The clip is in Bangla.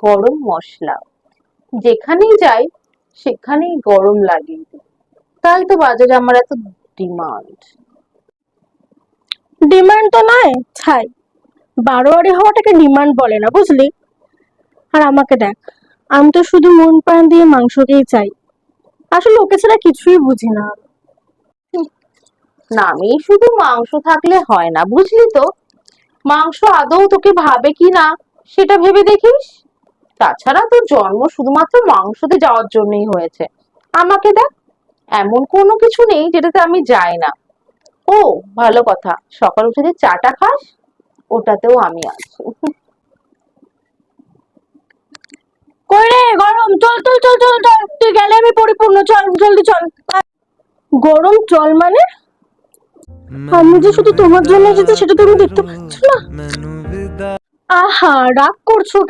গরম মশলা। যেখানেই যাই সেখানেই গরম লাগে, তাই তো বাজারে আমার এত ডিমান্ড। ডিমান্ড তো নয়, ছাই। বারোয়ারি হওয়াটাকে ডিমান্ড বলে না, বুঝলি? আর আমাকে দেখ, আমি তো শুধু মন প্রাণ দিয়ে মাংসকেই চাই। আসলে ওকে ছাড়া কিছুই বুঝি না। নামেই শুধু মাংস থাকলে হয় না, বুঝলি তো? মাংস আদৌ তোকে ভাবে কি না সেটা ভেবে দেখিস। তাছাড়া তোর জন্ম শুধুমাত্র মাংসতে যাওয়ার জন্যই হয়েছে। আমাকে দেখ, এমন কোনো কিছু নেই যেটাতে আমি যাই না। ও, ভালো কথা, সকাল উঠে যে চাটা খাস ওটাতেও আমি আছি। কই রে গরম, চল চল চল চল চল, তুই গেলে আমি পরিপূর্ণ, চল জলদি চল। গরম চল মানে? আমি যে শুধু তোমার জন্য এসেছি সেটা তুমি দেখতে পাচ্ছ না? আহা, রাগ করছো